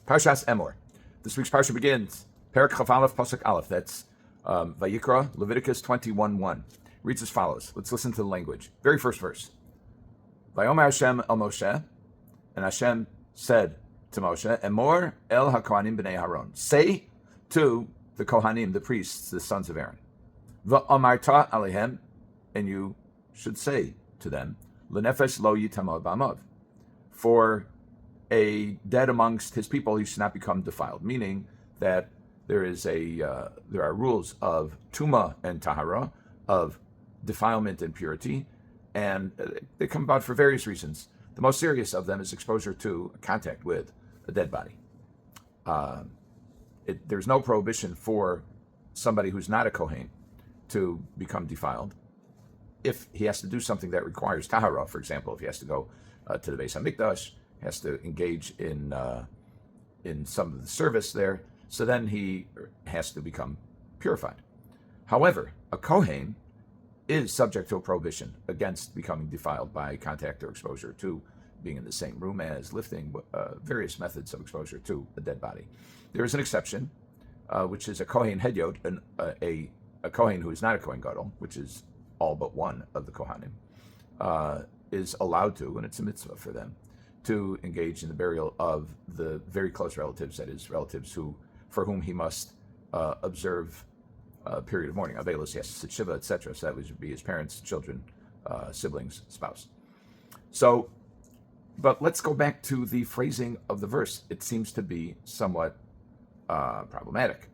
Parshas Emor. This week's Parsha begins, Perek Chaf Aleph, Pasuk Aleph. That's Vayikra, Leviticus 21:1. Reads as follows. Let's listen to the language. Very first verse. Vayomer Hashem el Moshe, and Hashem said to Moshe, Emor el HaKohanim b'nei Aaron. Say to the Kohanim, the priests, the sons of Aaron. V'amarta alehem, and you should say to them, L'nefesh lo yitamod b'amav. For a dead amongst his people, he should not become defiled. Meaning that there are rules of tuma and tahara, of defilement and purity, and they come about for various reasons. The most serious of them is exposure to contact with a dead body. There's no prohibition for somebody who's not a Kohen to become defiled if he has to do something that requires tahara. For example, if he has to go to the Beis HaMikdash, has to engage in some of the service there, so then he has to become purified. However, a Kohen is subject to a prohibition against becoming defiled by contact or exposure to being in the same room as, lifting, various methods of exposure to a dead body. There is an exception, which is a Kohen Hedyot, a Kohen who is not a Kohen Gadol, which is all but one of the Kohanim, is allowed to, and it's a mitzvah for them, to engage in the burial of the very close relatives, that is, relatives for whom he must observe a period of mourning. Avelos, he has to sit shiva, etc. So that would be his parents, children, siblings, spouse. So, but let's go back to the phrasing of the verse. It seems to be somewhat problematic.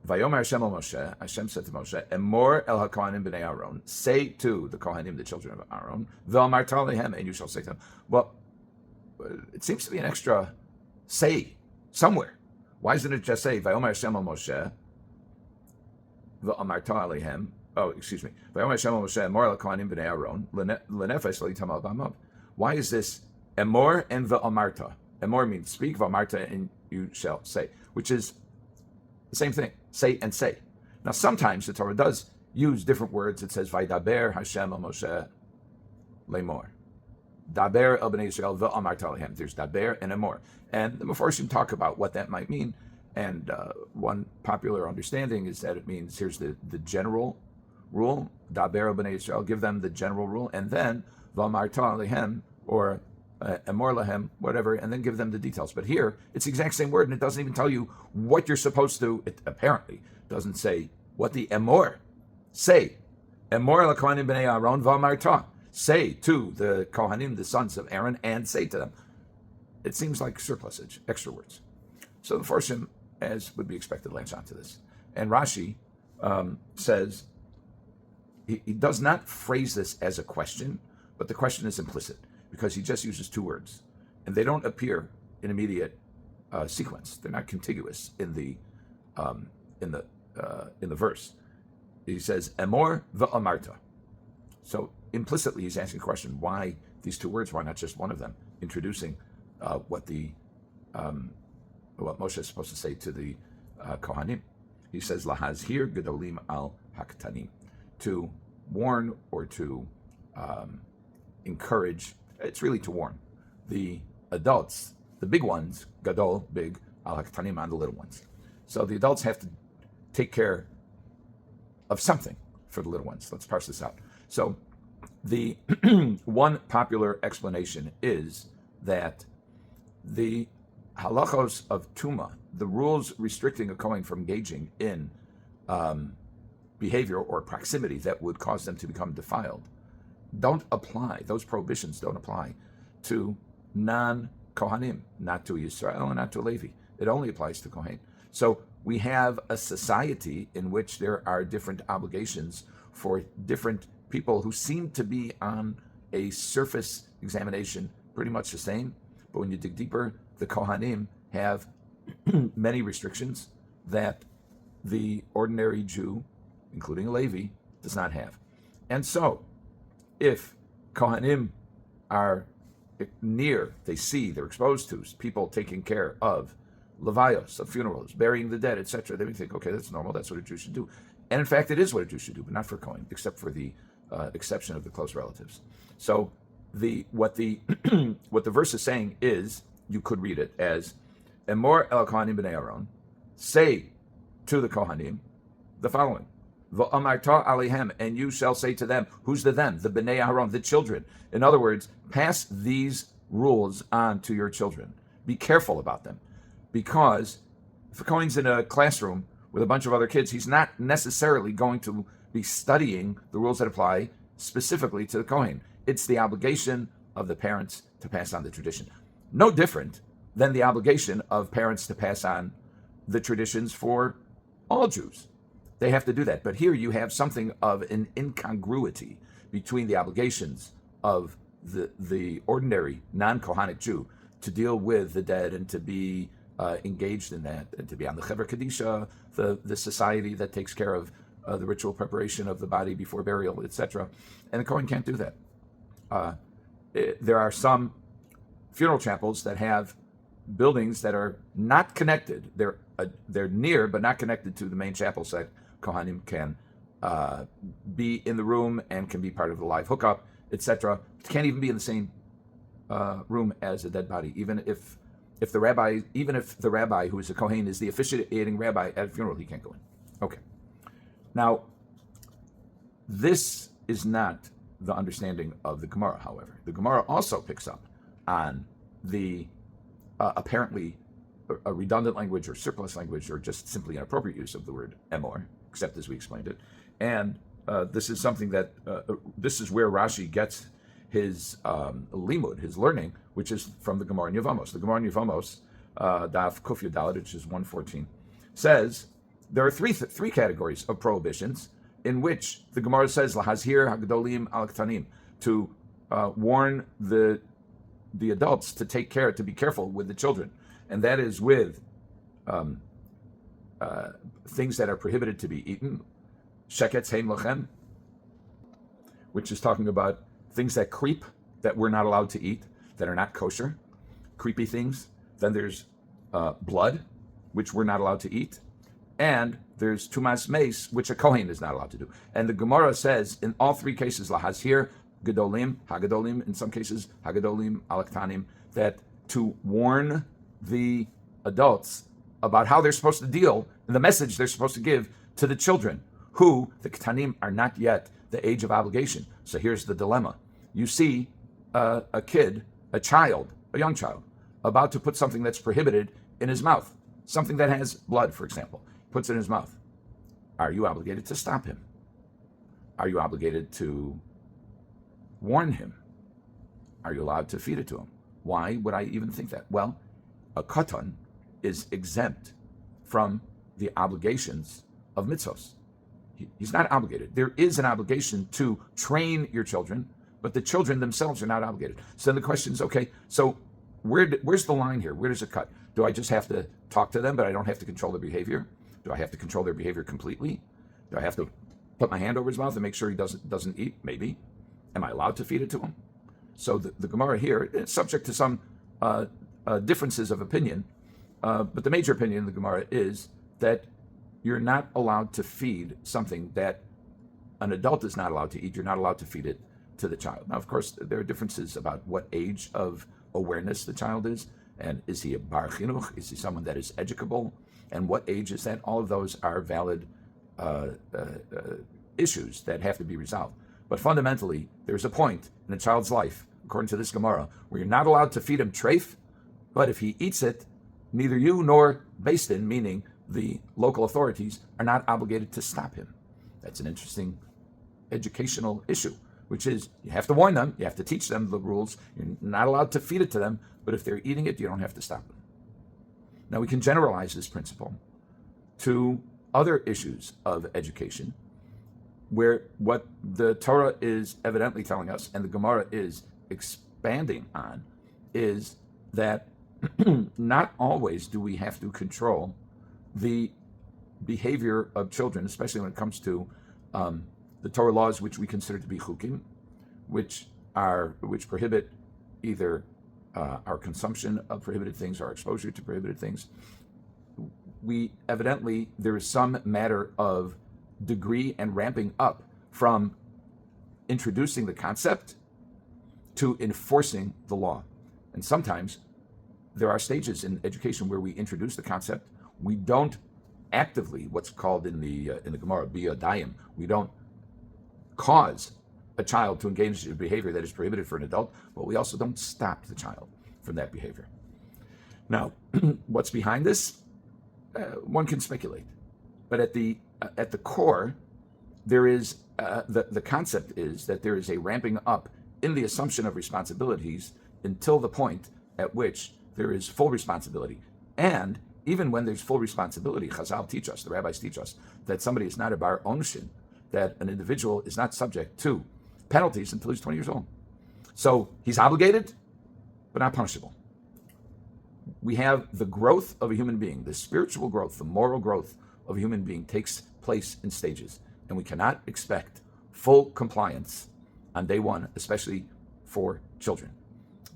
Vayomer Hashem el Moshe, Hashem said to Moshe, Emor el HaKohanim b'nei Aaron, say to the Kohanim, the children of Aaron, V'amarta alehem, and you shall say to them. Well, it seems to be an extra say somewhere. Why doesn't it just say Vayomer Hashem el Moshe v'amarta alehem? Oh, excuse me. Vayomer Hashem el Moshe Emor el Kohanim b'nei Aaron l'nefesh lo yitamal b'amav. Why is this Emor and v'amarta? Emor means speak, v'amarta, and you shall say, which is the same thing. Say and say. Now sometimes the Torah does use different words. It says Vaydaber Hashem el Moshe lemor. Daber el bnei Yisrael v'amarta alehem. There's daber and emor, and the Mefarshim talk about what that might mean. And one popular understanding is that it means here's the general rule, daber el bnei Yisrael, give them the general rule, and then v'amarta alehem, or emor lahem, whatever, and then give them the details. But here it's the exact same word, and it doesn't even tell you what you're supposed to. It apparently doesn't say what the emor say. Emor l'kohanim bnei Aaron v'amarta. Say to the Kohanim, the sons of Aaron, and say to them. It seems like surplusage, extra words. So the Mefarshim, as would be expected, latch onto this. And Rashi says, he does not phrase this as a question, but the question is implicit, because he just uses two words, and they don't appear in immediate sequence. They're not contiguous in the verse. He says, Emor v'amarta. So implicitly, he's asking the question, why these two words? Why not just one of them? Introducing what Moshe is supposed to say to the Kohanim. He says, Lahazhir gedolim al haktanim, to warn or to encourage. It's really to warn the adults, the big ones, gadol, big, al haktanim, on the little ones. So the adults have to take care of something for the little ones. Let's parse this out. So the one popular explanation is that the halachos of Tuma, the rules restricting a Kohen from engaging in behavior or proximity that would cause them to become defiled, don't apply. Those prohibitions don't apply to non-Kohanim, not to Yisrael and not to Levi. It only applies to Kohen. So we have a society in which there are different obligations for different people who seem to be on a surface examination pretty much the same, but when you dig deeper, the Kohanim have many restrictions that the ordinary Jew, including a Levi, does not have. And so, if Kohanim are near, they see, they're exposed to people taking care of levayos, of funerals, burying the dead, etc., they may think, okay, that's normal, that's what a Jew should do. And in fact, it is what a Jew should do, but not for Kohen, except for the exception of the close relatives. So what the verse is saying is, you could read it as Emor el Kohanim b'nei Aaron, say to the Kohanim the following. V'amarta alehem, and you shall say to them, who's the them? The b'nei Aaron, the children. In other words, pass these rules on to your children. Be careful about them. Because if a Kohen's in a classroom with a bunch of other kids, he's not necessarily going to be studying the rules that apply specifically to the Kohen. It's the obligation of the parents to pass on the tradition. No different than the obligation of parents to pass on the traditions for all Jews. They have to do that. But here you have something of an incongruity between the obligations of the ordinary non-Kohanic Jew to deal with the dead and to be engaged in that, and to be on the Chevra Kadisha, the society that takes care of the ritual preparation of the body before burial, etc. And the Kohen can't do that. There are some funeral chapels that have buildings that are not connected. They're near, but not connected to the main chapel, so that Kohanim can be in the room and can be part of the live hookup, etc. Can't even be in the same room as a dead body, even if the rabbi who is a Kohen is the officiating rabbi at a funeral, he can't go in. Okay. Now, this is not the understanding of the Gemara, however. The Gemara also picks up on the apparently a redundant language or surplus language or just simply inappropriate use of the word Emor, except as we explained it. And this is something that, this is where Rashi gets his limud, his learning, which is from the Gemara in Yevamos. The Gemara in Yevamos, Daf Kuf Yud, which is 114, says there are three categories of prohibitions in which the Gemara says lahazhir hagdolim al ktanim, to warn the adults to take care, to be careful with the children, and that is with things that are prohibited to be eaten, sheketz hein lochem, which is talking about things that creep, that we're not allowed to eat, that are not kosher, creepy things. Then there's blood, which we're not allowed to eat. And there's tumas meis, which a kohen is not allowed to do. And the Gemara says in all three cases, lahazhir, gedolim, hagadolim, in some cases, hagadolim, alaktanim, that to warn the adults about how they're supposed to deal, the message they're supposed to give to the children, who, the ktanim, are not yet the age of obligation. So here's the dilemma. You see a kid, a child, a young child, about to put something that's prohibited in his mouth, something that has blood, for example, puts it in his mouth. Are you obligated to stop him? Are you obligated to warn him? Are you allowed to feed it to him? Why would I even think that? Well, a katan is exempt from the obligations of mitzvos. He's not obligated. There is an obligation to train your children, but the children themselves are not obligated. So the question is, okay, so where's the line here? Where does it cut? Do I just have to talk to them, but I don't have to control their behavior? Do I have to control their behavior completely? Do I have to put my hand over his mouth and make sure he doesn't eat? Maybe. Am I allowed to feed it to him? So the Gemara here is subject to some differences of opinion, but the major opinion in the Gemara is that you're not allowed to feed something that an adult is not allowed to eat. You're not allowed to feed it to the child. Now, of course, there are differences about what age of awareness the child is, and is he a bar chinuch? Is he someone that is educable? And what age is that? All of those are valid issues that have to be resolved. But fundamentally, there's a point in a child's life, according to this Gemara, where you're not allowed to feed him treif, but if he eats it, neither you nor Beis Din, meaning the local authorities, are not obligated to stop him. That's an interesting educational issue, which is you have to warn them, you have to teach them the rules, you're not allowed to feed it to them, but if they're eating it, you don't have to stop them. Now we can generalize this principle to other issues of education, where what the Torah is evidently telling us, and the Gemara is expanding on, is that not always do we have to control the behavior of children, especially when it comes to the Torah laws, which we consider to be chukim, which prohibit either our consumption of prohibited things or our exposure to prohibited things. We evidently, there is some matter of degree and ramping up from introducing the concept to enforcing the law. And sometimes there are stages in education where we introduce the concept. We don't actively, what's called in the Gemara, biyadayim, we don't cause a child to engage in behavior that is prohibited for an adult, but we also don't stop the child from that behavior. Now, what's behind this? One can speculate, but at the core, there is the concept is that there is a ramping up in the assumption of responsibilities until the point at which there is full responsibility. And even when there's full responsibility, Chazal teach us, the rabbis teach us, that somebody is not a bar onishin, that an individual is not subject to penalties until he's 20 years old. So he's obligated, but not punishable. We have the growth of a human being, the spiritual growth, the moral growth of a human being takes place in stages. And we cannot expect full compliance on day one, especially for children.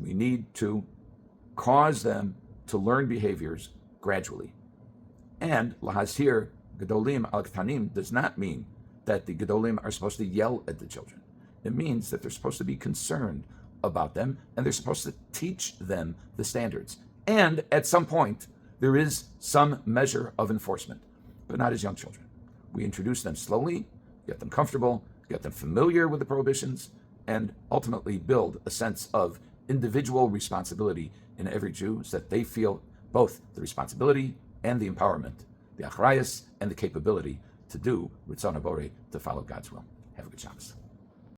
We need to cause them to learn behaviors gradually. And lahazir gedolim al ktanim does not mean that the gedolim are supposed to yell at the children. It means that they're supposed to be concerned about them and they're supposed to teach them the standards. And at some point, there is some measure of enforcement, but not as young children. We introduce them slowly, get them comfortable, get them familiar with the prohibitions, and ultimately build a sense of individual responsibility in every Jew so that they feel both the responsibility and the empowerment, the achrayus and the capability to do Ritzon HaBorei, to follow God's will. Have a good Shabbos.